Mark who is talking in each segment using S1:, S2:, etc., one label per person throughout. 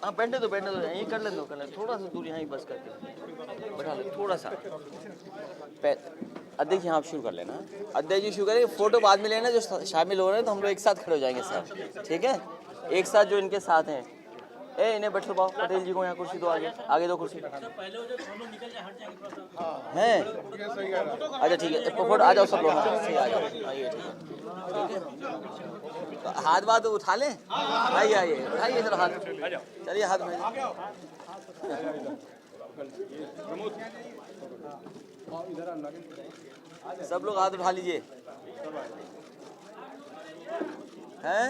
S1: हाँ बैठने दो यहीं कर लें, थोड़ा सा दूर यहाँ बस करके बैठा लो थोड़ा सा। अध्यक्ष जी आप शुरू कर लेना। अध्यक्ष जी शुरू करेंगे, फोटो बाद में लेना, जो शामिल हो रहे हैं तो हम लोग एक साथ खड़े हो जाएंगे सर, ठीक है? एक साथ जो इनके साथ हैं, इन्हें बैठ लो, पटेल जी को यहाँ कुर्सी दो, आगे दो कुर्सी हैं। अच्छा ठीक है, फोटो आ जाओ सब लोग, सही आ जाओ, आइए ठीक है। हाथ बात उठा लें, आइए उठाइए जरा हाथ, चलिए हाथ में सब लोग हाथ उठा लीजिए हैं।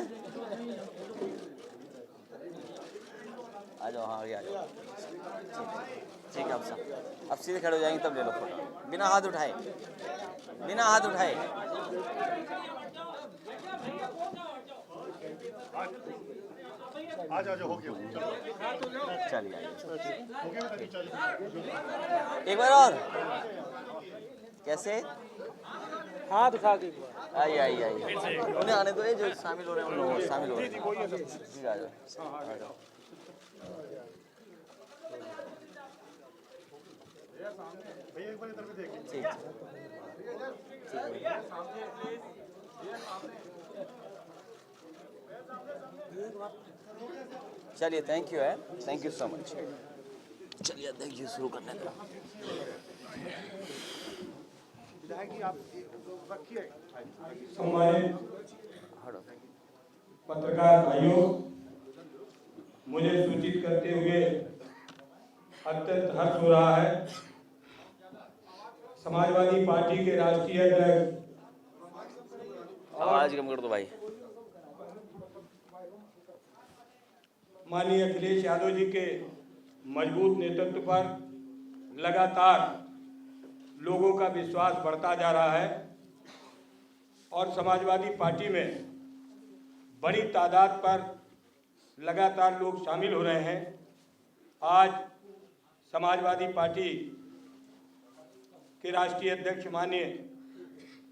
S1: आ जाओ, हाँ आगे आ जाओ, ठीक है। अब सीधे खड़े हो जाएंगे तब ले लो फोटो, बिना हाथ उठाए,
S2: आज हो गया,
S1: चलिए एक बार और, कैसे
S3: हाथ उठा के
S1: आइए उन्हें आने दो, जो शामिल हो रहे हैं उन लोगों शामिल हो रहे हैं, आ जाओ। ठीक चलिए, थैंक यू सो मच। चलिए अध्यक्ष जी शुरू करने दो।
S4: सम्मानित पत्रकार भाइयों, मुझे सूचित करते हुए अत्यंत हर्ष हो रहा है। समाजवादी पार्टी के राष्ट्रीय अध्यक्ष,
S1: आवाज कम कर दो भाई,
S4: माननीय अखिलेश यादव जी के मजबूत नेतृत्व पर लगातार लोगों का विश्वास बढ़ता जा रहा है और समाजवादी पार्टी में बड़ी तादाद पर लगातार लोग शामिल हो रहे हैं। आज समाजवादी पार्टी के राष्ट्रीय अध्यक्ष माननीय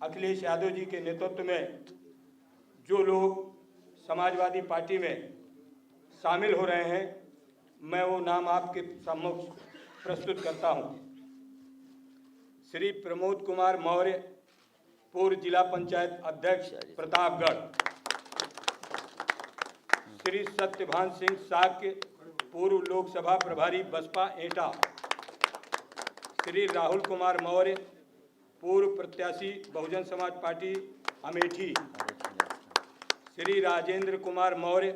S4: अखिलेश यादव जी के नेतृत्व में जो लोग समाजवादी पार्टी में शामिल हो रहे हैं, मैं वो नाम आपके सम्मुख प्रस्तुत करता हूं। श्री प्रमोद कुमार मौर्य, पूर्व जिला पंचायत अध्यक्ष प्रतापगढ़। श्री सत्यभान सिंह साक्य, पूर्व लोकसभा प्रभारी बसपा एटा। श्री राहुल कुमार मौर्य, पूर्व प्रत्याशी बहुजन समाज पार्टी अमेठी। श्री राजेंद्र कुमार मौर्य,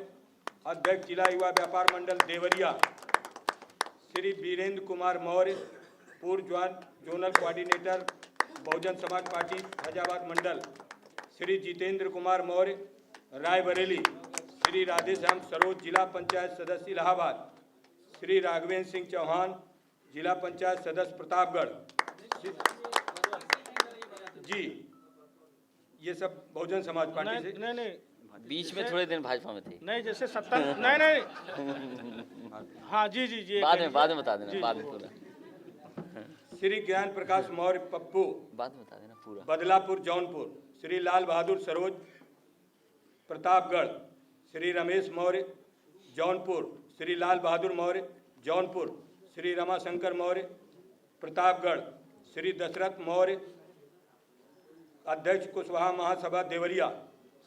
S4: अध्यक्ष जिला युवा व्यापार मंडल देवरिया। श्री वीरेंद्र कुमार मौर्य, पूर्व zonal coordinator Bahujan Samaj party Faizabad मंडल। श्री जितेंद्र कुमार मौर्य, रायबरेली। श्री राधेश्याम सरोज, जिला पंचायत सदस्य इलाहाबाद। श्री राघवेंद्र सिंह चौहान, जिला पंचायत सदस्य प्रतापगढ़। जी, ये सब बहुजन समाज पार्टी से।
S3: नहीं
S1: बीच में थोड़े दिन भाजपा में थे,
S3: नहीं जैसे 70 नहीं हाँ जी
S1: बाद में बता देना, बाद में पूरा।
S4: श्री ज्ञान प्रकाश मौर्य पप्पू,
S1: बाद में बता देना पूरा।
S4: बदलापुर जौनपुर। श्री लाल बहादुर सरोज, प्रतापगढ़। श्री रमेश मौर्य, जौनपुर। श्री लाल बहादुर मौर्य, जौनपुर। श्री रमाशंकर मौर्य, प्रतापगढ़। श्री दशरथ मौर्य, अध्यक्ष कुशवाहा महासभा देवरिया।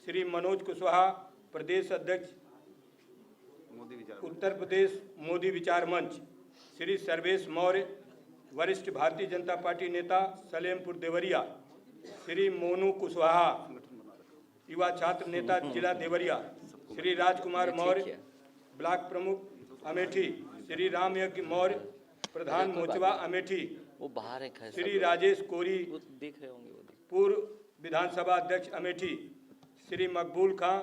S4: श्री मनोज कुशवाहा, प्रदेश अध्यक्ष उत्तर प्रदेश मोदी विचार मंच। श्री सर्वेश मौर्य, वरिष्ठ भारतीय जनता पार्टी नेता सलेमपुर देवरिया। श्री मोनू कुशवाहा, युवा छात्र नेता जिला देवरिया। श्री राजकुमार मौर्य, ब्लॉक प्रमुख अमेठी। श्री राम यज्ञ मौर्य, प्रधान मोचवा अमेठी।
S1: वो बाहर है।
S4: श्री राजेश कोरी,
S1: देख रहे होंगे,
S4: पूर्व विधानसभा अध्यक्ष अमेठी। श्री मकबूल खां,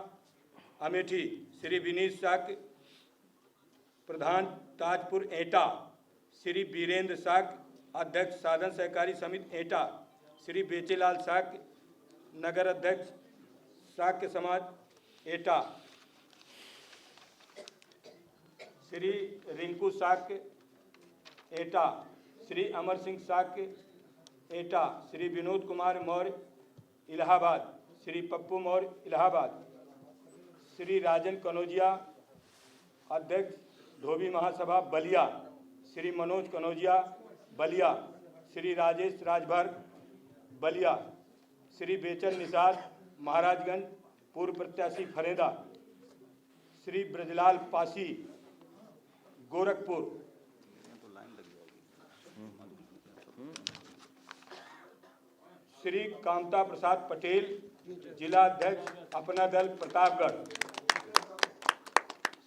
S4: अमेठी। श्री विनीत साक्य, प्रधान ताजपुर एटा। श्री वीरेंद्र साक्य, अध्यक्ष साधन सहकारी समिति एटा। श्री बेचेलाल साक्य, नगर अध्यक्ष साक्य समाज एटा। श्री रिंकू साक्य एटा। श्री अमर सिंह साक्य एटा। श्री विनोद कुमार मौर्य इलाहाबाद। श्री पप्पू मौर्य इलाहाबाद। श्री राजन कनौजिया, अध्यक्ष धोबी महासभा बलिया श्री मनोज कनौजिया बलिया, श्री राजेश राजभर बलिया, श्री बेचन निषाद महाराजगंज पूर्व प्रत्याशी फरेदा, श्री ब्रजलाल पासी गोरखपुर, श्री कामता प्रसाद पटेल जिला अध्यक्ष अपना दल प्रतापगढ़,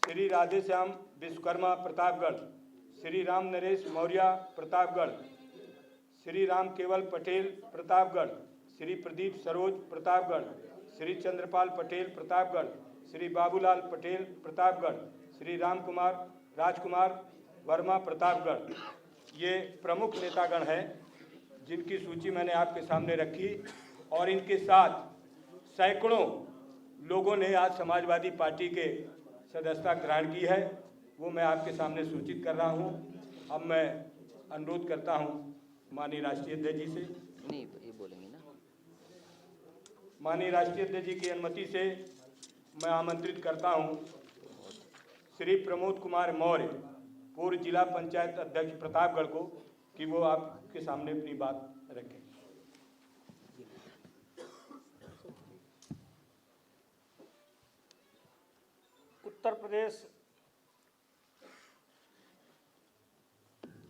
S4: श्री राधेश्याम विश्वकर्मा प्रतापगढ़, श्री राम नरेश मौर्य प्रतापगढ़, श्री राम केवल पटेल प्रतापगढ़, श्री प्रदीप सरोज प्रतापगढ़, श्री चंद्रपाल पटेल प्रतापगढ़, श्री बाबूलाल पटेल प्रतापगढ़, श्री राम कुमार राजकुमार वर्मा प्रतापगढ़। ये प्रमुख नेतागण हैं जिनकी सूची मैंने आपके सामने रखी और इनके साथ सैकड़ों लोगों ने आज समाजवादी पार्टी के सदस्यता ग्रहण की है, वो मैं आपके सामने सूचित कर रहा हूँ। अब मैं अनुरोध करता हूँ माननीय राष्ट्रीय अध्यक्ष जी से,
S1: नहीं ये बोलेंगे ना,
S4: माननीय राष्ट्रीय अध्यक्ष जी की अनुमति से मैं आमंत्रित करता हूँ श्री प्रमोद कुमार मौर्य पूर्व जिला पंचायत अध्यक्ष प्रतापगढ़ को कि वो आपके सामने अपनी बात रखें।
S2: उत्तर प्रदेश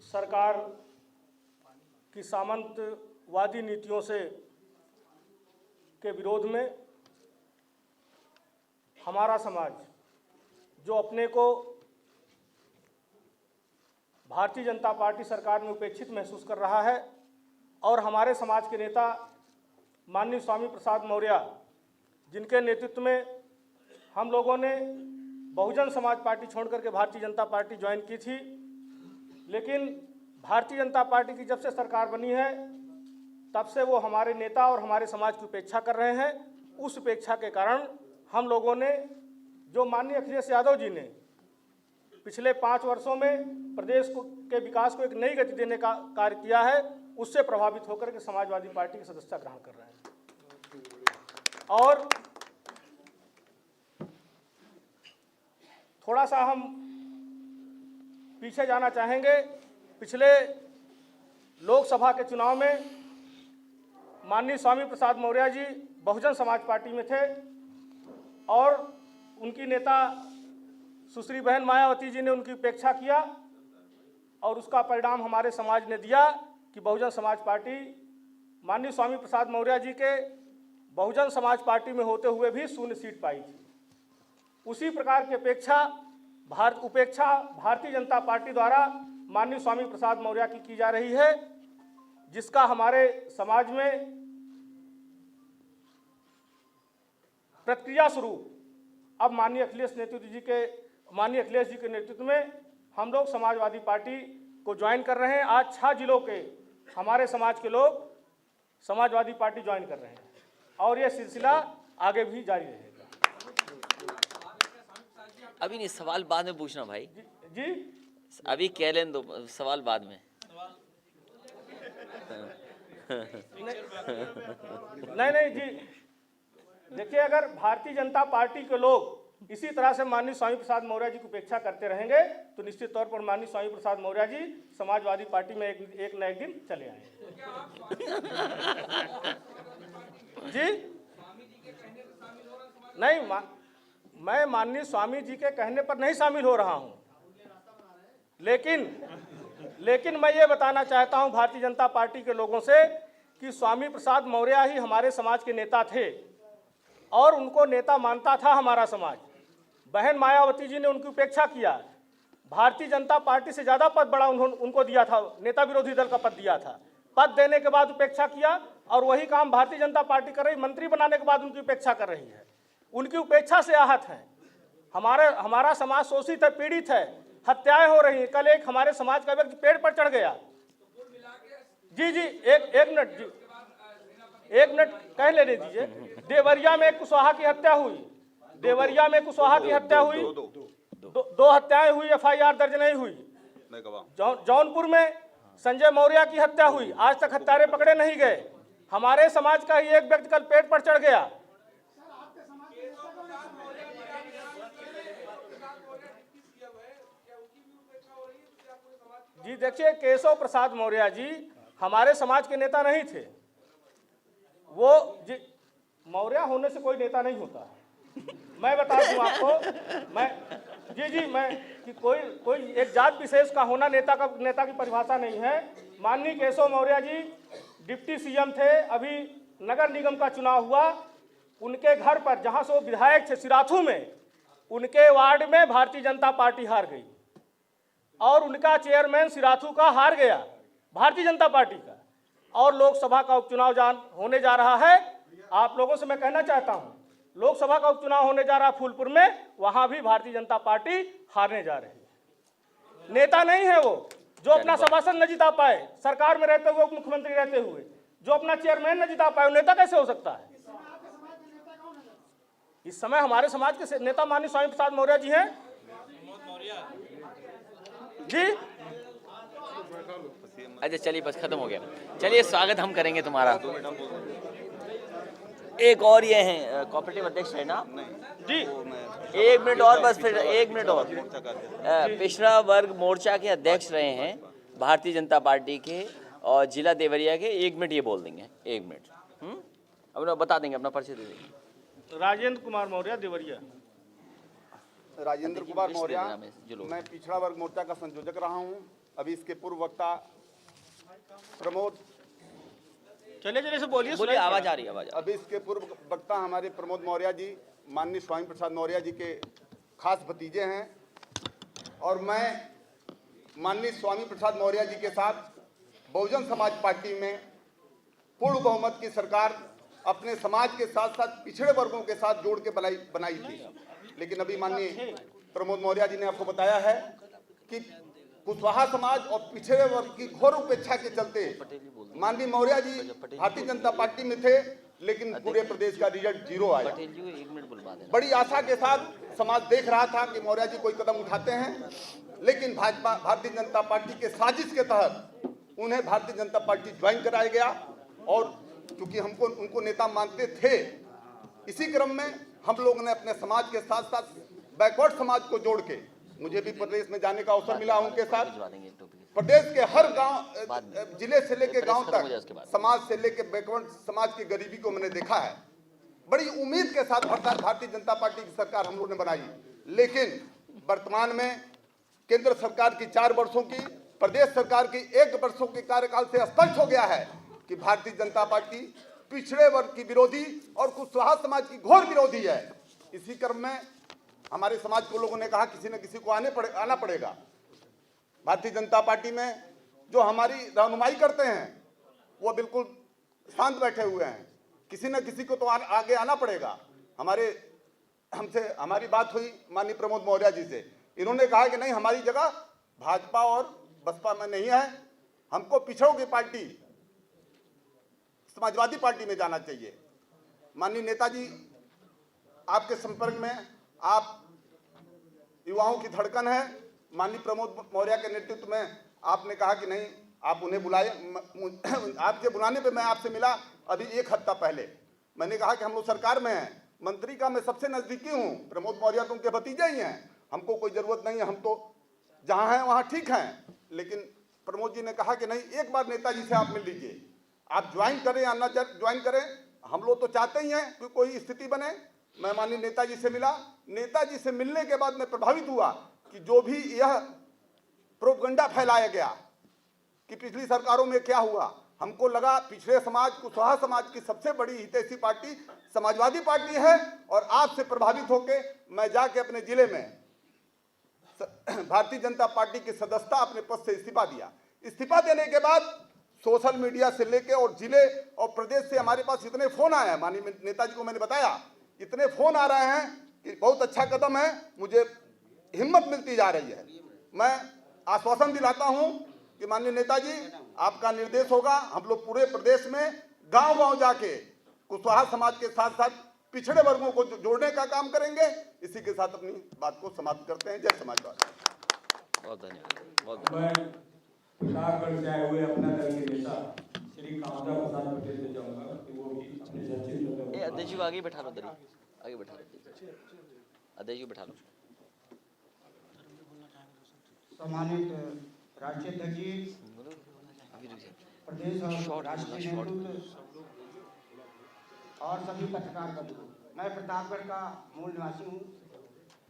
S2: सरकार की सामंतवादी नीतियों से के विरोध में हमारा समाज जो अपने को भारतीय जनता पार्टी सरकार में उपेक्षित महसूस कर रहा है और हमारे समाज के नेता माननीय स्वामी प्रसाद मौर्य जिनके नेतृत्व में हम लोगों ने बहुजन समाज पार्टी छोड़ करके भारतीय जनता पार्टी ज्वाइन की थी, लेकिन भारतीय जनता पार्टी की जब से सरकार बनी है तब से वो हमारे नेता और हमारे समाज की उपेक्षा कर रहे हैं। उस उपेक्षा के कारण हम लोगों ने, जो माननीय अखिलेश यादव जी ने पिछले 5 वर्षों में प्रदेश के विकास को एक नई गति देने का कार्य किया है, उससे प्रभावित होकर के समाजवादी पार्टी की सदस्यता ग्रहण कर रहे हैं। और थोड़ा सा हम पीछे जाना चाहेंगे। पिछले लोकसभा के चुनाव में माननीय स्वामी प्रसाद मौर्य जी बहुजन समाज पार्टी में थे और उनकी नेता सुश्री बहन मायावती जी ने उनकी उपेक्षा किया और उसका परिणाम हमारे समाज ने दिया कि बहुजन समाज पार्टी माननीय स्वामी प्रसाद मौर्य जी के बहुजन समाज पार्टी में होते हुए भी 0 सीट पाई थी। उसी प्रकार की उपेक्षा भारतीय जनता पार्टी द्वारा माननीय स्वामी प्रसाद मौर्य की जा रही है, जिसका हमारे समाज में प्रतिक्रिया स्वरूप अब माननीय अखिलेश जी के नेतृत्व में हम लोग समाजवादी पार्टी को ज्वाइन कर रहे हैं। आज 6 जिलों के हमारे समाज के लोग समाजवादी पार्टी ज्वाइन कर रहे हैं और यह सिलसिला आगे भी जारी रहेगा।
S1: अभी नहीं, सवाल बाद में पूछना भाई
S2: जी
S1: अभी कह लें दो, सवाल बाद में।
S2: नहीं जी, देखिए, अगर भारतीय जनता पार्टी के लोग इसी तरह से माननीय स्वामी प्रसाद मौर्य जी की उपेक्षा करते रहेंगे तो निश्चित तौर पर माननीय स्वामी प्रसाद मौर्य जी समाजवादी पार्टी में एक न एक दिन चले आएंगे। जी नहीं, मैं माननीय स्वामी जी के कहने पर नहीं शामिल हो रहा हूं, लेकिन मैं ये बताना चाहता हूं भारतीय जनता पार्टी के लोगों से कि स्वामी प्रसाद मौर्य ही हमारे समाज के नेता थे और उनको नेता मानता था हमारा समाज। बहन मायावती जी ने उनकी उपेक्षा किया, भारतीय जनता पार्टी से ज़्यादा पद बड़ा उनको दिया था, नेता विरोधी दल का पद दिया था। पद देने के बाद उपेक्षा किया और वही काम भारतीय जनता पार्टी कर रही, मंत्री बनाने के बाद उनकी उपेक्षा कर रही है। उनकी उपेक्षा से आहत हैं। हमारा समाज शोषित है, पीड़ित है, हत्याएं हो रही हैं। कल एक हमारे समाज का व्यक्ति पेड़ पर चढ़ गया। जी एक मिनट कह लेने दीजिए। देवरिया में कुशवाहा की हत्या हुई, दो हत्याएं हुई, FIR दर्ज नहीं हुई। जौनपुर में संजय मौर्य की हत्या हुई, आज तक हत्यारे पकड़े नहीं गए। हमारे समाज का ही एक व्यक्ति कल पेड़ पर चढ़ गया। जी देखिए, केशव प्रसाद मौर्य जी हमारे समाज के नेता नहीं थे। वो जी मौर्य होने से कोई नेता नहीं होता। मैं बता दूं आपको, मैं कि कोई एक जात विशेष का होना नेता की परिभाषा नहीं है। माननीय केशव मौर्य जी डिप्टी सीएम थे, अभी नगर निगम का चुनाव हुआ, उनके घर पर जहां से वो विधायक थे सिराथू में, उनके वार्ड में भारतीय जनता पार्टी हार गई और उनका चेयरमैन सिराथू का हार गया, भारतीय जनता पार्टी का। और लोकसभा का उपचुनाव होने जा रहा है। आप लोगों से मैं कहना चाहता हूं, लोकसभा का उपचुनाव होने जा रहा है फूलपुर में, वहां भी भारतीय जनता पार्टी हारने जा रही है। नेता नहीं है वो जो अपना सभासद न जिता पाए, सरकार में रहते हुए, मुख्यमंत्री रहते हुए जो अपना चेयरमैन न जिता पाए, वो नेता कैसे हो सकता है? इस समय हमारे समाज के नेता माननीय स्वामी प्रसाद मौर्य जी हैं जी।
S1: अच्छा चलिए, बस खत्म हो गया। चलिए, स्वागत हम करेंगे तुम्हारा। एक और ये हैं कोऑपरेटिव अध्यक्ष है ना
S2: जी,
S1: 1 मिनट और, बस फिर 1 मिनट और। पिछड़ा वर्ग मोर्चा के अध्यक्ष रहे हैं भारतीय जनता पार्टी के और जिला देवरिया के। 1 मिनट ये बोल देंगे, 1 मिनट अपना बता देंगे, अपना परिचय दे देंगे।
S2: राजेंद्र कुमार मौर्य, देवरिया।
S5: राजेंद्र कुमार मौर्य, मैं पिछड़ा वर्ग मोर्चा का संयोजक रहा हूं। अभी इसके पूर्व वक्ता प्रमोद,
S2: चलिए से बोलिए,
S1: आवाज आ रही है, आवाज।
S5: अभी इसके पूर्व वक्ता हमारे प्रमोद मौर्य जी माननीय स्वामी प्रसाद मौर्य जी के खास भतीजे हैं और मैं माननीय स्वामी प्रसाद मौर्य जी के साथ बहुजन समाज पार्टी में पूर्ण बहुमत की सरकार अपने समाज के साथ साथ पिछड़े वर्गों के साथ जोड़ के बनाई थी। लेकिन अभी माननीय प्रमोद मौर्य जी ने आपको बताया है कि कुशवाहा समाज और पिछड़े वर्ग की घोर उपेक्षा के चलते माननीय मौर्य जी भारतीय जनता पार्टी में थे, लेकिन पूरे प्रदेश का रिजल्ट 0 आया। बड़ी आशा के साथ समाज देख रहा था कि मौर्य जी कोई कदम उठाते हैं, लेकिन भाजपा भारतीय जनता पार्टी के साजिश के तहत उन्हें भारतीय जनता पार्टी ज्वाइन कराया गया। और क्योंकि हमको उनको नेता मानते थे, इसी क्रम में हम लोगों ने अपने समाज के साथ साथ बैकवर्ड समाज को जोड़ के, मुझे भी प्रदेश में जाने का अवसर मिला उनके साथ, प्रदेश के हर गांव, जिले से लेकर गांव तक, समाज से लेकर बैकवर्ड समाज की गरीबी को मैंने देखा है। बड़ी उम्मीद के साथ भारतीय जनता पार्टी की सरकार हम लोगों ने बनाई, लेकिन वर्तमान में केंद्र सरकार की 4 वर्षों की, प्रदेश सरकार की 1 वर्षों के कार्यकाल से स्पष्ट हो गया है कि भारतीय जनता पार्टी पिछड़े वर्ग की विरोधी और कुशवाहा समाज की घोर विरोधी है। इसी क्रम में हमारे समाज के लोगों ने कहा किसी न किसी को आना पड़ेगा। भारतीय जनता पार्टी में जो हमारी रहनुमाई करते हैं वो बिल्कुल शांत बैठे हुए हैं, किसी न किसी को तो आगे आना पड़ेगा। हमसे हमारी बात हुई माननीय प्रमोद मौर्य जी से, इन्होंने कहा कि नहीं, हमारी जगह भाजपा और बसपा में नहीं है, हमको पिछड़ों की पार्टी समाजवादी पार्टी में जाना चाहिए। माननीय नेताजी, आपके संपर्क में, आप युवाओं की धड़कन है। माननीय प्रमोद मौर्य के नेतृत्व में आपने कहा कि नहीं, आप उन्हें बुलाए। आपके बुलाने पे मैं आपसे मिला अभी 1 हफ्ता पहले। मैंने कहा कि हम लोग सरकार में हैं, मंत्री का मैं सबसे नजदीकी हूँ, प्रमोद मौर्य तो उनके भतीजे ही हैं, हमको कोई जरूरत नहीं है, हम तो जहाँ हैं वहाँ ठीक हैं। लेकिन प्रमोद जी ने कहा कि नहीं, एक बार नेताजी से आप मिल लीजिए, आप ज्वाइन करें या ना ज्वाइन करें, हम लोग तो चाहते ही हैं कि कोई स्थिति बने। मैं माननीय नेताजी से मिला। नेताजी से मिलने के बाद मैं प्रभावित हुआ कि जो भी यह प्रोपगंडा फैलाया गया कि पिछली सरकारों में क्या हुआ, हमको लगा पिछड़े समाज, कुशवाहा समाज की सबसे बड़ी हितैषी पार्टी समाजवादी पार्टी है। और आपसे प्रभावित होकर मैं जाके अपने जिले में भारतीय जनता पार्टी की सदस्यता अपने पद से इस्तीफा दिया। इस्तीफा देने के बाद सोशल मीडिया से लेके और जिले और प्रदेश से हमारे पास इतने फोन आए हैं, माननीय नेताजी को मैंने बताया, इतने फोन आ रहे हैं कि बहुत अच्छा कदम है, मुझे हिम्मत मिलती जा रही है। मैं आश्वासन दिलाता हूं कि माननीय नेताजी, आपका निर्देश होगा, हम लोग पूरे प्रदेश में गांव-गांव जाके कुशवाहा समाज के साथ साथ पिछड़े वर्गों को जोड़ने का काम करेंगे। इसी के साथ अपनी बात को समाप्त करते हैं। जय समाजवाद।
S1: बहुत धन्यवाद।
S4: प्रतापगढ़ से आए हुए अपना दल के नेता श्री कामदा प्रसाद पटेल से जाऊंगा कि वो भी अपने चर्चित
S1: अध्यक्ष जी आगे बैठा लो, आगे बैठा लो, अध्यक्ष जी बैठा लो।
S6: सम्मानित राष्ट्रीय अध्यक्ष जी, प्रदेश और राष्ट्रीय नेतृत्व और सभी पत्रकार बंधु, मैं प्रतापगढ़ का मूल निवासी हूँ,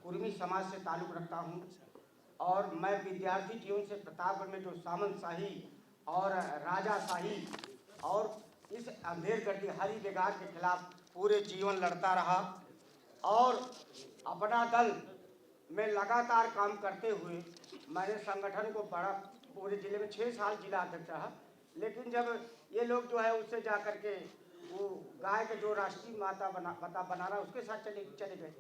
S6: कुर्मी समाज से ताल्लुक़ रखता हूँ और मैं विद्यार्थी जीवन से प्रतापगढ़ में जो सामंतशाही और राजाशाही और इस अंधेरगर्दी हरी बेगार के खिलाफ पूरे जीवन लड़ता रहा और अपना दल में लगातार काम करते हुए मैंने संगठन को बड़ा पूरे जिले में 6 साल जिला अध्यक्ष रहा। लेकिन जब ये लोग जो है उससे जा कर के वो गाय के जो राष्ट्रीय माता बना रहा उसके साथ चले गए,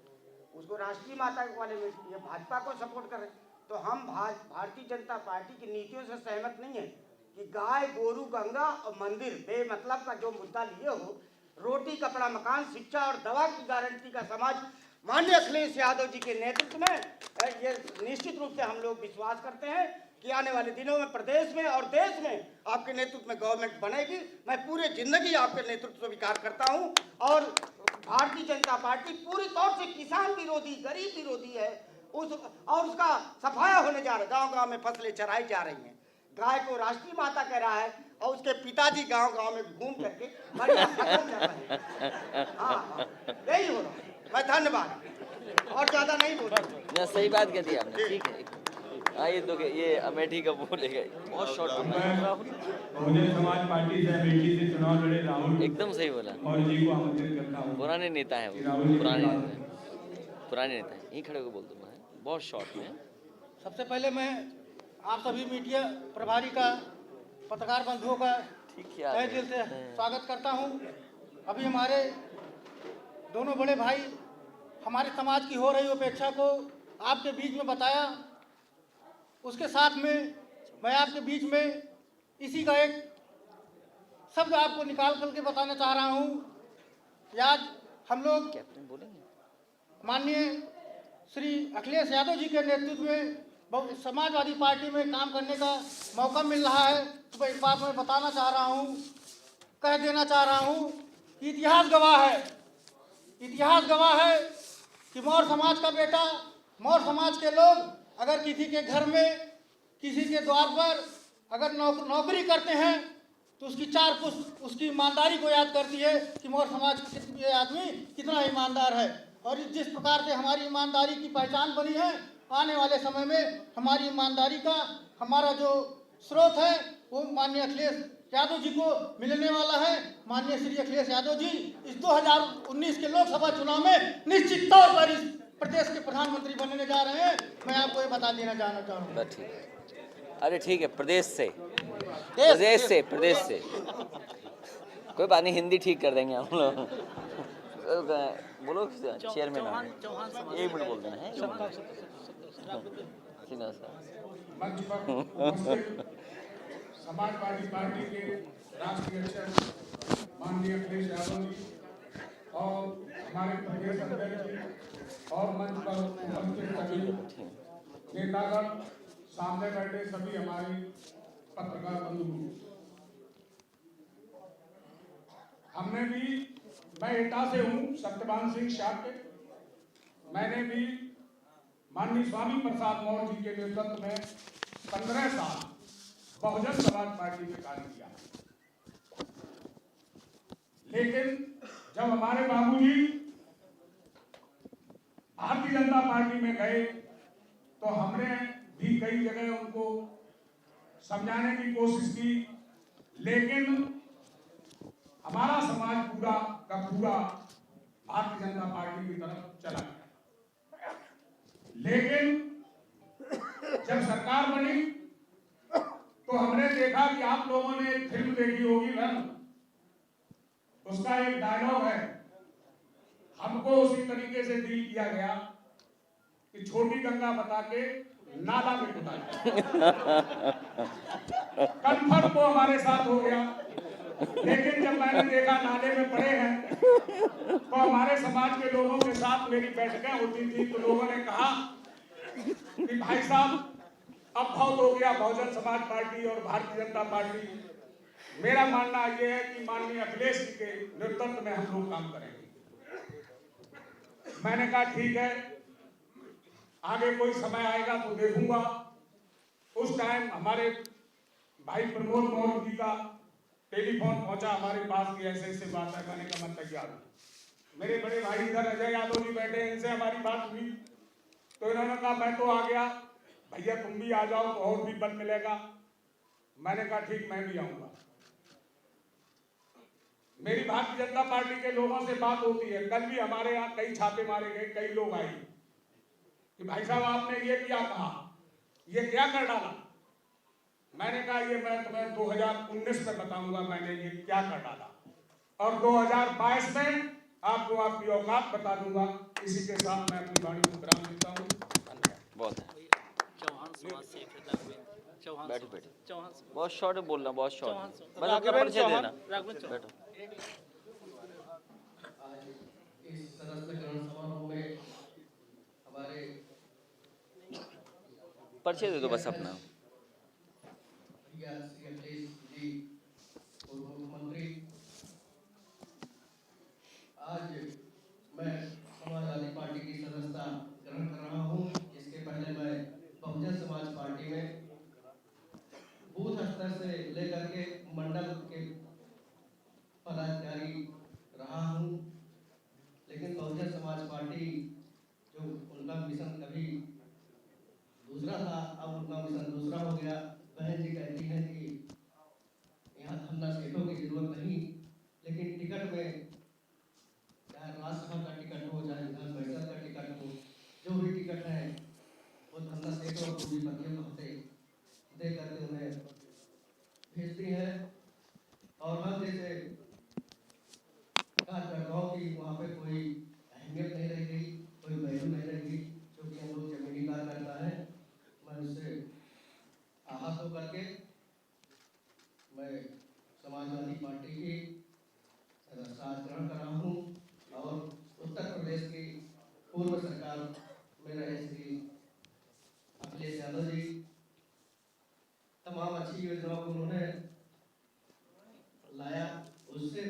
S6: उसको राष्ट्रीय माता वाले में ये भाजपा को सपोर्ट कर रहे। तो हम भारतीय जनता पार्टी की नीतियों से सहमत नहीं है कि गाय गोरू गंगा और मंदिर बेमतलब का जो मुद्दा लिए हो, रोटी कपड़ा मकान शिक्षा और दवा की गारंटी का समाज माननीय अखिलेश यादव जी के नेतृत्व में ये निश्चित रूप से हम लोग विश्वास करते हैं कि आने वाले दिनों में प्रदेश में और देश में आपके नेतृत्व में गवर्नमेंट बनेगी। मैं पूरे जिंदगी आपके नेतृत्व स्वीकार करता हूं और भारतीय जनता पार्टी पूरी तौर से किसान विरोधी गरीब विरोधी है और उसका सफाया होने जा रहा है। गाँव-गाँव में फसलें चराई जा रही हैं, गाय को राष्ट्रीय माता कह रहा है और उसके पिताजी गांव-गांव में घूम करके हाँ, यही हो रहा है। मैं धन्यवाद और ज्यादा नहीं बोल रहा।
S1: सही बात कह दी आपने, ठीक है। हाँ ये अमेठी का बोलेगा, बहुत शॉर्ट
S4: बहुजन समाज पार्टी से अमेठी से चुनाव लड़े राहुल
S1: एकदम सही बोला
S4: और जी को आमंत्रित करता हूँ।
S1: पुराने नेता है वो, पुराने नेता है, यहीं खड़े होकर बोल दूँ मैं, बहुत शॉर्ट में।
S6: सबसे पहले मैं आप सभी मीडिया प्रभारी का, पत्रकार बंधुओं का तहे दिल से स्वागत करता हूं। अभी हमारे दोनों बड़े भाई हमारे समाज की हो रही उपेक्षा को आपके बीच में बताया, उसके साथ में मैं आपके बीच में इसी का एक शब्द आपको निकाल करके बताना चाह रहा हूं कि आज हम लोग माननीय श्री अखिलेश यादव जी के नेतृत्व में समाजवादी पार्टी में काम करने का मौका मिल रहा है। तो एक बात मैं बताना चाह रहा हूँ, कह देना चाह रहा हूँ कि इतिहास गवाह है कि मौर्य समाज का बेटा, मौर्य समाज के लोग अगर किसी के घर में, किसी के द्वार पर अगर नौकरी करते हैं तो उसकी 4 पुश्त उसकी ईमानदारी को याद करती है कि मौर्य समाज के आदमी कितना ईमानदार है। और जिस प्रकार से हमारी ईमानदारी की पहचान बनी है, आने वाले समय में हमारी ईमानदारी का हमारा जो स्रोत है वो माननीय अखिलेश यादव जी को मिलने वाला है। माननीय श्री अखिलेश यादव जी इस 2019 के लोकसभा चुनाव में निश्चित तौर पर इस प्रदेश के प्रधानमंत्री बनने जा रहे हैं। मैं आपको ये बता देना चाहना चाहूँगा।
S1: अरे ठीक है, प्रदेश से कोई बात नहीं, हिंदी ठीक कर देंगे हम लोग। बोलो चेयरमैन, 1 मिनट बोल देना है।
S3: मंच पर समाजवादी पार्टी के राष्ट्रीय अध्यक्ष माननीय अखिलेश यादव जी और हमारे प्रदेश अध्यक्ष जी और मंच पर उपस्थित सभी नेतागण, सामने बैठे सभी हमारे पत्रकार बंधु, हमने भी, मैं एटा से हूँ, सत्यवान सिंह शाक्य, मैंने भी माननीय स्वामी प्रसाद मौर्य जी के नेतृत्व में 15 साल बहुजन समाज पार्टी में कार्य किया। लेकिन जब हमारे बाबूजी भारतीय जनता पार्टी में गए तो हमने भी कई जगह उनको समझाने की कोशिश की, लेकिन हमारा समाज पूरा का पूरा भारतीय जनता पार्टी की तरफ चला गया। लेकिन जब सरकार बनी तो हमने देखा कि आप लोगों ने एक फिल्म देखी होगी रंग, उसका एक डायलॉग है, हमको उसी तरीके से डील किया गया कि छोटी गंगा बता के नाला में कूदा कन्फर्म वो हमारे साथ हो गया। लेकिन जब मैंने देखा नाले में पड़े हैं तो हमारे समाज के लोगों के साथ मेरी बैठकें होती थी, तो लोगों ने कहा कि भाई साहब अब बहुत हो गया बहुजन समाज पार्टी और भारतीय जनता पार्टी, मेरा मानना यह है कि माननीय अखिलेश जी के नेतृत्व में हम लोग काम करेंगे। मैंने कहा ठीक है, आगे कोई समय आएगा तो देखूंगा। उस टाइम हमारे भाई प्रमोद मौर्य जी का टेलीफोन पहुंचा हमारे पास कि ऐसे ऐसे बात है। मैंने कहा मैं तैयार हूँ। मेरे बड़े भाई इधर अजय यादव जी बैठे हैं, इनसे हमारी बात हुई तो इन्होंने कहा मैं तो आ गया, भैया तुम भी आ जाओ तो और भी बल मिलेगा। मैंने कहा ठीक, मैं भी आऊंगा। मेरी भारतीय जनता पार्टी के लोगों से बात होती है। कल भी हमारे यहाँ कई छापे मारे गए, कई लोग आए कि भाई साहब आपने ये क्या कहा, ये क्या कर डाला। मैंने कहा ये मैं तुम्हें 2019 में बताऊंगा मैंने ये क्या कर डाला, और 2022 में आपको आपकी औकात बता दूंगा। इसी के साथ मैं अपनी वाणी को विराम देता हूँ।
S1: बहुत है।
S7: चौहान समाज से चौहान
S1: बैठो बैठो,
S7: चौहान
S1: बहुत शॉर्ट है बोलना, बहुत शॉर्ट
S7: चौहान
S1: है। बस अपना परिचय देना।
S7: राघवन चौहान।
S1: बैठो।
S8: इस सदस्य ग्रहण समारोह में हमारे
S1: परिचय दे दो बस अपना।
S8: भैया श्री अखिलेश जी, पूर्व मुख्यमंत्री, आज मैं समाजवादी पार्टी की सदस्यता ग्रहण कर रहा हूँ। इसके पहले मैं बहुजन समाज पार्टी में बूथ स्तर से लेकर के मंडल के पदाधिकारी रहा हूँ, लेकिन बहुजन समाज पार्टी जो उनका मिशन कभी दूसरा था, अब उनका मिशन दूसरा हो गया। बहन जी कहती हैं कि यहाँ धन्ना सेठों की जरूरत नहीं, लेकिन टिकट में चाहे राज्यसभा का टिकट हो चाहे विधान परिषद का टिकट हो, जो भी टिकट है वो धन्ना सेठों और पूंजीपतियों को हथे दे करके उन्हें भेजती है। और हम जैसे कार्यकर्ताओं की वहाँ पे कोई अहमियत नहीं रह गई, कोई वैल्यू नहीं रह गई, क्योंकि हम लोग जमीनी कार्यकर्ता है। मैं उससे आहत होकर के मैं समाजवादी पार्टी की सदस्यता ग्रहण कर रहा हूँ, और उत्तर प्रदेश की पूर्व सरकार में रहे श्री अखिलेश यादव जी, तमाम अच्छी योजनाओं को उन्होंने लाया, उससे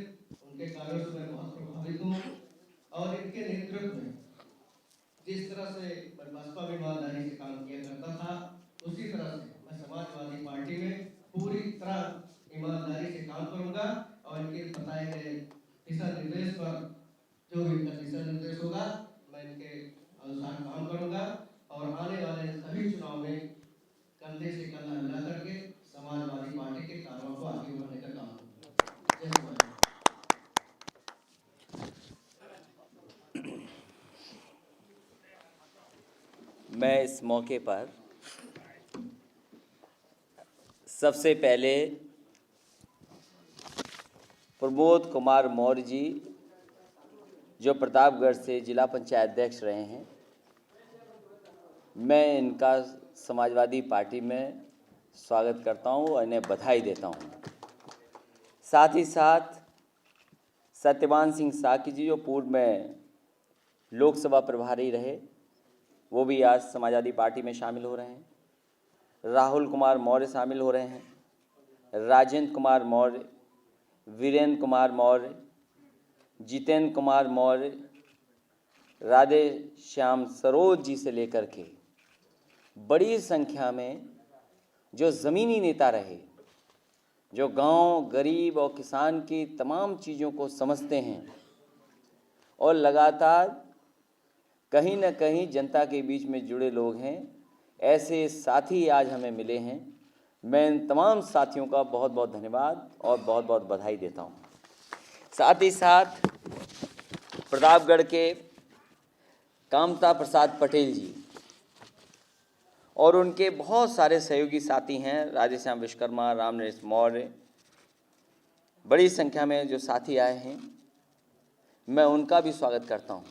S8: उनके कार्यों से मैं बहुत प्रभावित हूँ। और इनके नेतृत्व में जिस तरह से मैं बसपा में ईमानदारी से काम किया करता था, उसी तरह से मैं समाजवादी पार्टी में पूरी तरह ईमानदारी से काम करूंगा, और इनके बताए गए दिशा निर्देश पर जो भी इनका दिशा निर्देश होगा मैं इनके अनुसार काम करूंगा, और आने वाले सभी चुनाव में कंधे से कंधा मिला करके समाजवादी पार्टी के कार्यों को आगे बढ़ाने का काम करूंगा। जय हिंद।
S1: मैं इस मौके पर सबसे पहले प्रमोद कुमार मौर्य जी, जो प्रतापगढ़ से जिला पंचायत अध्यक्ष रहे हैं, मैं इनका समाजवादी पार्टी में स्वागत करता हूं और इन्हें बधाई देता हूं। साथ ही साथ सत्यवान सिंह साकी जी, जो पूर्व में लोकसभा प्रभारी रहे, वो भी आज समाजवादी पार्टी में शामिल हो रहे हैं। राहुल कुमार मौर्य शामिल हो रहे हैं, राजेंद्र कुमार मौर्य, वीरेंद्र कुमार मौर्य, जितेंद्र कुमार मौर्य, राधे श्याम सरोज जी से लेकर के बड़ी संख्या में जो ज़मीनी नेता रहे, जो गांव, गरीब और किसान की तमाम चीज़ों को समझते हैं और लगातार कहीं न कहीं जनता के बीच में जुड़े लोग हैं, ऐसे साथी आज हमें मिले हैं। मैं इन तमाम साथियों का बहुत बहुत धन्यवाद और बहुत बहुत बधाई देता हूं। साथ ही साथ प्रतापगढ़ के कामता प्रसाद पटेल जी और उनके बहुत सारे सहयोगी साथी हैं, राधेश्याम विश्वकर्मा, राम नरेश मौर्य, बड़ी संख्या में जो साथी आए हैं, मैं उनका भी स्वागत करता हूं।